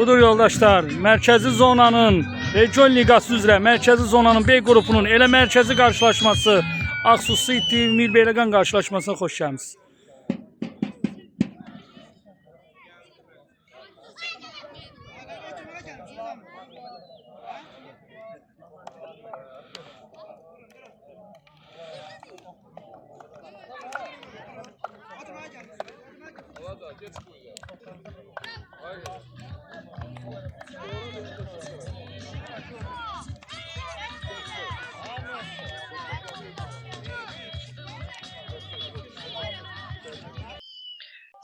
Budur yoldaşlar, Mərkəzi zonanın Region Liqası üzrə Mərkəzi zonanın B qrupunun elə mərkəzi qarşılaşması Aksu City Mil Beyləqan qarşılaşmasına xoş gəlmisiniz.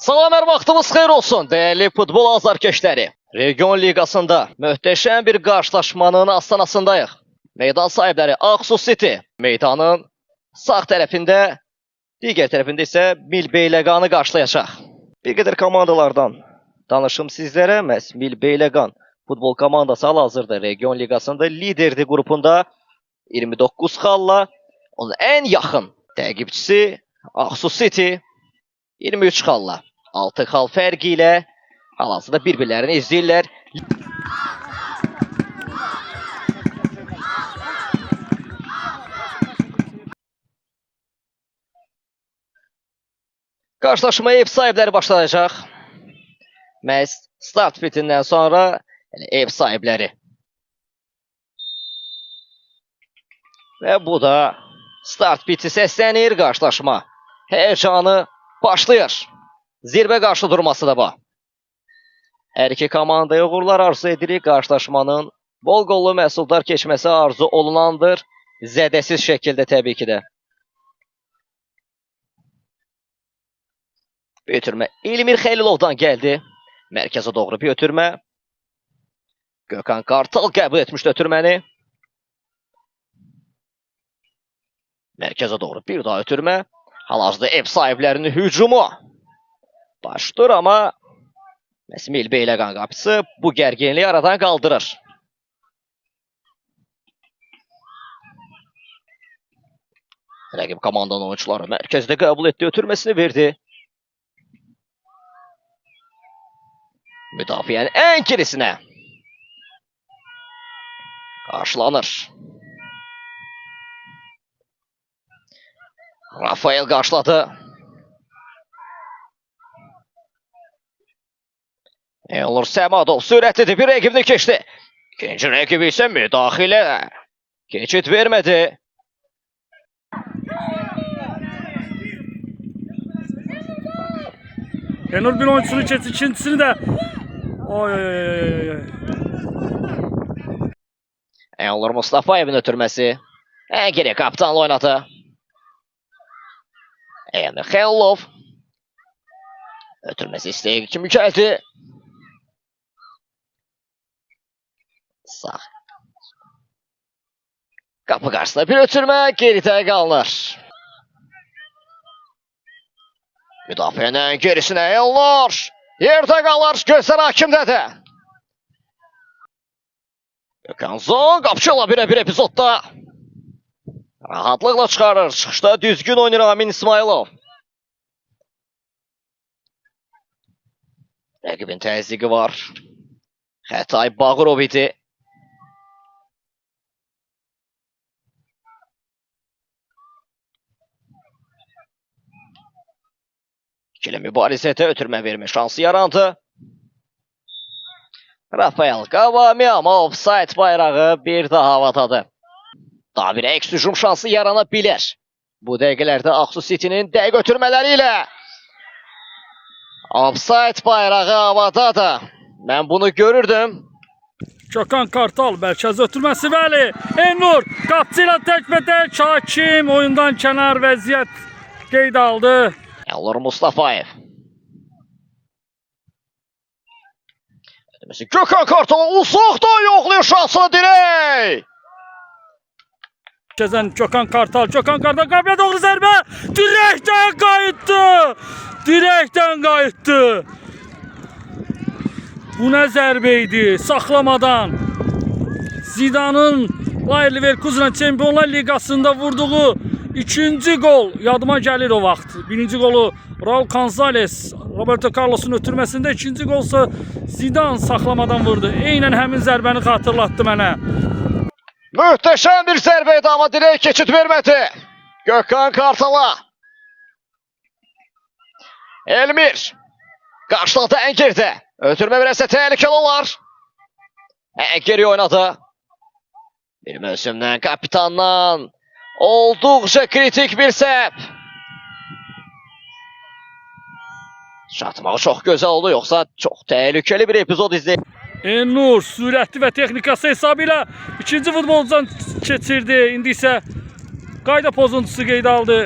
Salam, hər vaxtımız xeyir olsun, değerli futbol azarkeşləri. Region Liqasında möhtəşəm bir qarşılaşmanın astanasındayıq. Meydan sahibləri Aksu City. Meydanın sağ tərəfində, digər tərəfində isə Mil Beyləqanı qarşılayacaq. Bir qədər komandalardan danışım sizlərə. Məhz Mil Beyləqan futbol komandası hal-hazırda Region Liqasında liderdi qrupunda 29 xalla. Onun ən yaxın təqibçisi Aksu City 23 xalla. 6 xal fərqi ilə hal-hazırda bir-birlərini izləyirlər. Qarşılaşmaya ev sahibləri başlayacaq. Məhz start fitindən sonra ev sahibləri. Və bu da start biti səslənir, qarşılaşma həyəcanı başlayır. Zirvə qarşı durması da bu. Hər iki komandaya uğurlar arzu edirik. Qarşılaşmanın bol qollu məhsuldar keçməsi arzu olunandır. Zədəsiz şəkildə təbii ki də. Bir ötürmə İlmir Xəlilovdan gəldi. Mərkəzə doğru bir ötürmə. Gökhan Kartal qəbul etmişdi ötürməni. Mərkəzə doğru bir daha ötürmə. Hal-hazırda ev sahiblərinin hücumu başdır, amma Mil Beyləqan qapısı bu gərginliyi aradan qaldırır. Rəqib komandanın oyuncuları mərkəzdə qəbul etdi, ötürməsini verdi. Müdafiənin ən gerisinə qarşılanır. Rafael qarşıladı. Elnur Səmadov sürətlidir, bir rəqibini keçdi. İkinci rəqibi isə müdaxilə. Keçid vermədi. Elnur bir oyuncusunu keçdi, ikincisini də. Elnur Mustafayevin ötürməsi. Ən geri kapitanla oynadı. Emir Xəlilov. Ötürməsi istəyək kimi gəldi. Sağ. Qapı qarşısında bir ötürmə, geridə qalınır. Müdafiənin gerisinə Elnur. Yerdə qalır, gözlər hakimdədir. Gökhan Zon qapçıla bir epizodda. Rahatlıqla çıxarır. Çıxışda düzgün oynayır Amin İsmailov. Rəqibin təzyiqi var. Xətay Bağırov idi. İkili mübarizədə ötürmə vermə şansı yarandı. Rafael Qavami, amma offside bayrağı bir daha havadadır. Daha bir əks hücum şansı yarana bilər. Bu dəqiqələrdə Aksu City'nin dəqiq ötürmələri ilə offside bayrağı havadadır. Mən bunu görürdüm. Gökhan Kartal mərkəz ötürməsi Vəli. Elnur qapçı ilə təkbətək hakim oyundan kənar vəziyyət qeyd aldı. Elnur Mustafayev. Gökhan Kartal uzaqdan yoxlayır şansını dirək. Gökhan Kartal qabilə doğru zərbə. Direkdən qayıtdı. Direkdən qayıtdı. Bu nə zərbə idi? Saxlamadan. Zidanın Bayer Leverkusen Çempionlar Liqasında vurduğu ikinci gol yadıma gəlir o vaxt. Birinci golu Raul Gonzalez Roberto Carlos'un ötürməsində ikinci qolsa Zidane saxlamadan vurdu. Eynən həmin zərbəni xatırlatdı mənə. Möhtəşəm bir zərbə idi, amma dirək keçid vermədi. Gökhan Kartal'a. Elmir. Qarşıladı Əngir'də. Ötürmə verəsə təhlükəli olar. Əngir oynadı. Bir mövsümdən, kapitandan olduqca kritik bir səhv. Çatmağı çox gözəl oldu, yoxsa çox təhlükəli bir epizod izləyib. Elnur sürətli və texnikası hesabı ilə ikinci futbolcudan keçirdi. İndi isə qayda pozuntusu qeydə aldı.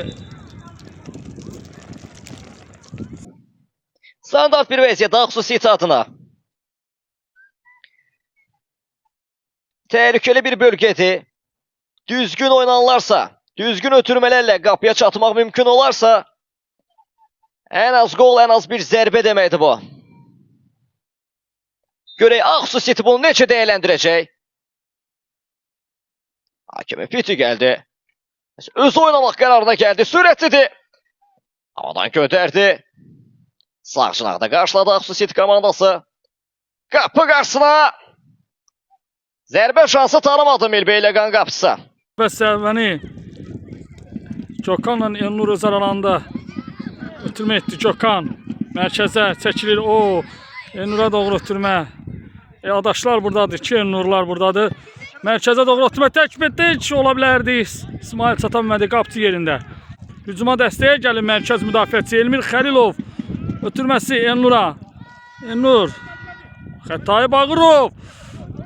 Standart bir vəziyyət Aksu City adına. Təhlükəli bir bölgədir. Düzgün oynanlarsa, düzgün ötürmələrlə qapıya çatmaq mümkün olarsa, ən az gol, ən az bir zərbə deməkdir bu. Görək Aksu City bunu necə dəyərləndirəcək? Hakimi Piti gəldi. Özü oynamaq qərarına gəldi. Sürətlidir. Havadan göndərdi. Sağ cinaqda qarşıladı Aksu City komandası. Qapı qarşısına. Zərbə şansı tanımadı Milbeyləqan qapısı. Və sərvəni Gökhanla Elnur öz aralarında ötürmə etdi. Gökhan mərkəzə çəkilir. O Elnura doğru ötürmə. Adaşlar buradadır. İki Elnurlar buradadır. Mərkəzə doğru ötürmə təkbətdə heç ola bilərdi. İsmail çata bilmədi qapçı yerində. Hücuma dəstəyə gəlir mərkəz müdafiəçi Elmir Xəlilov. Ötürməsi Elnura. Elnur. Xətai Bağırov.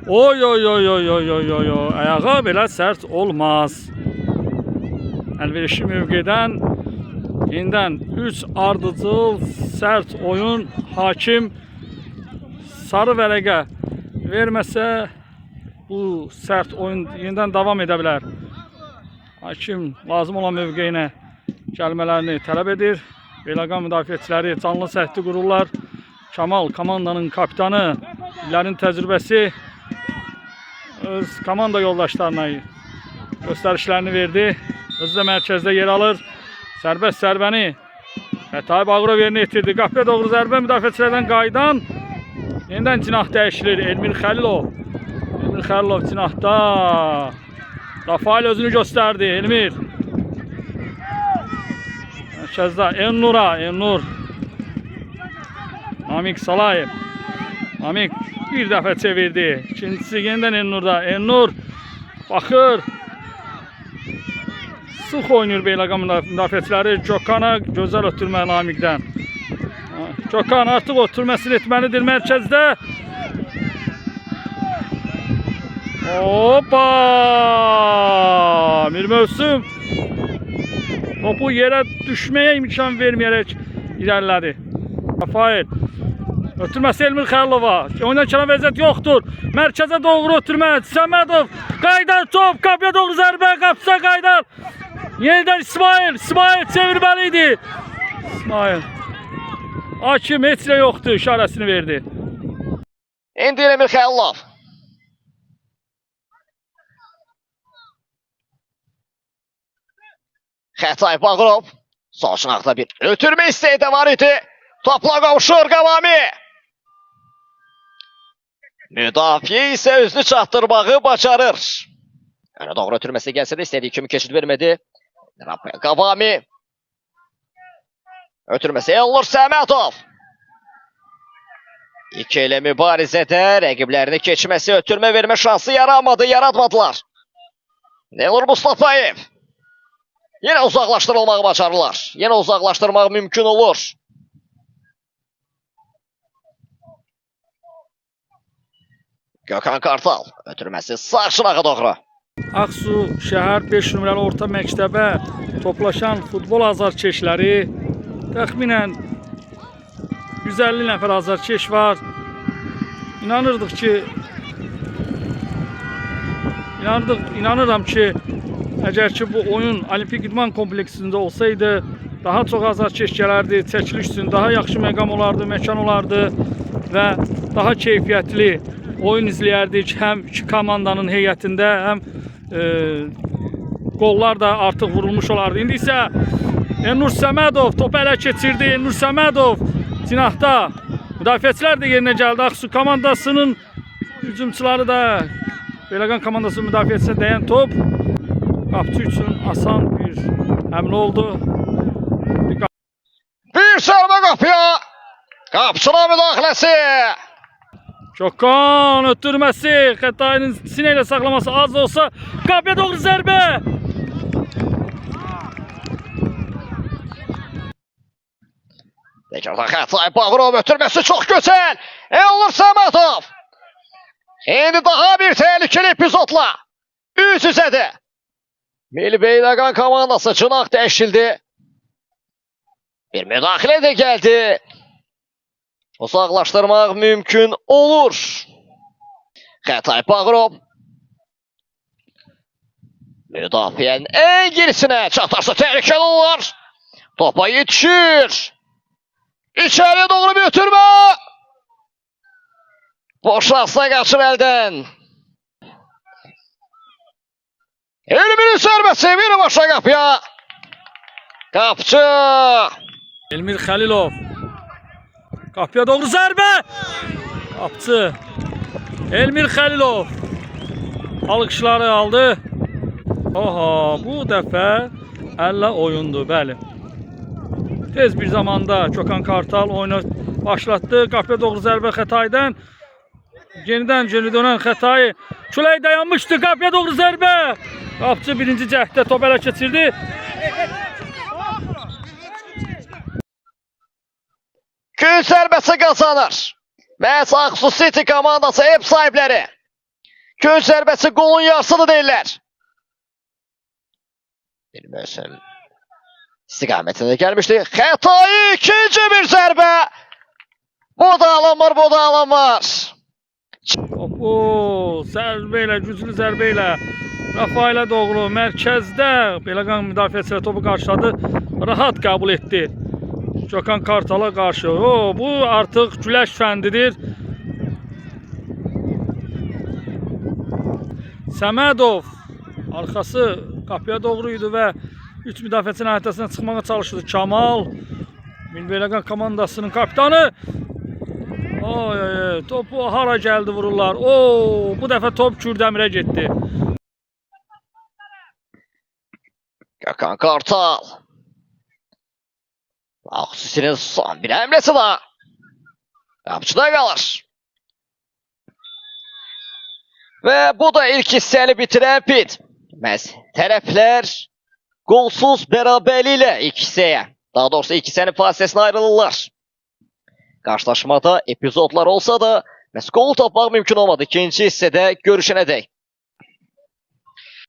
Oy oy oy oy oy oy oy oy. Ayağa belə sərt olmaz. Əlverişli mövqedən yenidən 3 ardıcıl sərt oyun. Hakim sarı vərəqə verməsə bu sərt oyun yenidən davam edə bilər. Hakim lazım olan mövqeyinə gəlmələrini tələb edir. Beyləqan müdafiəçiləri canlı səhti qururlar. Kamal komandanın kapitanı, illərin təcrübəsi öz komanda yoldaşlarına göstərişlərini verdi. Özü də mərkəzdə yer alır. Sərbəst zərbəni Xətai Bağırov yerinə yetirdi. Qapıya doğru zərbə müdafiəçilərdən qaydan. Yenidən cinah dəyişilir. Elmir Xəlilov. Elmir Xəlilov cinahda. Rafael özünü göstərdi. Elmir. Mərkəzdə Elnura. Elnur. Namik Salayev. Namik bir dəfə çevirdi. İkincisi yenidən Elnur'da. Elnur baxır. Sıx oynayır Beyləqan müdafiəçiləri. Gökhan'a gözəl ötürmə Namik'dən. Gökhan artıq ötürməsini etməlidir mərkəzdə. Hoppa! Bir mövsüm topu yerə düşməyə imkan verməyərək irəlilədi. Rafael. Ötürməsi Elmir Xəlilova. Oyundan kənar vəziyyət yoxdur. Mərkəzə doğru ötürmə. Səmədov. Qaydar top. Qapıya doğru zərbə. Qapısa Qaydar. Yenidən İsmail. İsmail çevirməliydi. İsmail. Hakim heç nə yoxdur. İşarəsini verdi. İndi Elmir Xəlilov. Xətai Bağırov. Sol cinaqda bir ötürmə istəyi də var idi. Topla qovuşur Qavami. Müdafiə isə özünü çatdırmağı bacarır. Önə doğru ötürməsi gəlsə də istədiyi kimi keçid vermədi. Qavami. Ötürməsi Elnur Səmədov. İki ilə mübarizədə rəqiblərini keçməsi, ötürmə vermə şansı yaratmadılar. Elnur Mustafayev. Yenə uzaqlaşdırılmağı bacarırlar. Yenə uzaqlaşdırmaq mümkün olur. Gökhan Kartal. Ötürməsi sağ şınağa doğru. Aksu şəhər 5 nömrəli orta məktəbə toplaşan futbol azarkeşləri təxminən 150 nəfər azarkeş var. İnanıram ki, əgər ki bu oyun Olimpik İdman kompleksində olsaydı, daha çox azarkeş gələrdi, çəkiliş üçün daha yaxşı məqam olardı, məkan olardı və daha keyfiyyətli oyun izləyərdik. Həm iki komandanın heyətində, həm qollar da artıq vurulmuş olardı. İndi isə Elnur Səmədov topu ələ keçirdi. Elnur Səmədov cinahda müdafiəçilər də yerinə gəldi. Aksu komandasının hücumçuları da Beyləqan komandasının müdafiəçisinə dəyən top qapçı üçün asan bir həmlə oldu. Bir zərbə qapıya. Qapçının müdaxiləsi. Çokan ötürməsi, Xətainin sinə ilə saxlaması az olsa qapıya doğru zərbə. Tekrardan Xətay Bağırov ötürməsi çox gözəl. Elnur Səmədov. İndi daha bir tehlikeli epizodla üz-üzədir. Milli Beyləqan komandası cinah dəyişildi. Bir müdaxilə də gəldi. Uzaqlaşdırmaq mümkün olur. Xətay Bağırov. Müdafiənin ən gerisinə çatarsa tehlikeli olur. Topa yetişir. İçəriyə doğru bir ötürmə. Boşlarsa qaçır əldən. Elmir'in zərbəsi birbaşa qapıya. Qapçı. Elmir Xəlilov. Qapıya doğru zərbə. Qapçı. Elmir Xəlilov. Alqışları aldı. Oha, bu dəfə əllə oyundu, bəli. Tez bir zamanda Çokan Kartal oyunu başlatdı. Qapıya doğru zərbə Xətaydan. Yenidən geri dönən Xətai. Külək dayanmışdı. Qapıya doğru zərbə. Qapçı birinci cəhddə top ələ keçirdi. Gün zərbəsi qazanır. Məhz Aksu City komandası ev sahibləri. Gün zərbəsi golun yarısını deyirlər. Bir mövsüm istiqamətində gəlmişdi. Xətai ikinci bir zərbə. Bu da alınmır, bu da alınmır. Topu zərbə ilə, güclü zərbə ilə Rafailə doğru mərkəzdə Beyləqan müdafiəçilə topu qarşıladı. Rahat qəbul etdi. Çokan Kartala qarşı. Bu artıq güləş fəndidir. Səmədov arxası qapıya doğru idi və 3 müdafiəçinin həyətəsinə çıxmağa çalışdı. Kamal Milli Beyləqan komandasının kapitanı. Topu hara gəldi vururlar. Bu dəfə top Kürdəmirə getdi. Gökhan Kartal. Aksu'nun son bir hamlesi daha. Qapçıda qalır. Və bu da ilk hissəni bitirən pit. Məhz tərəflər golsuz bərabərliklə ilk hissəyə, daha doğrusu ilk hissənin fasiləsinə ayrılırlar. Qarşılaşmada epizodlar olsa da məhz gol tapmaq mümkün olmadı. İkinci hissədə görüşənədək.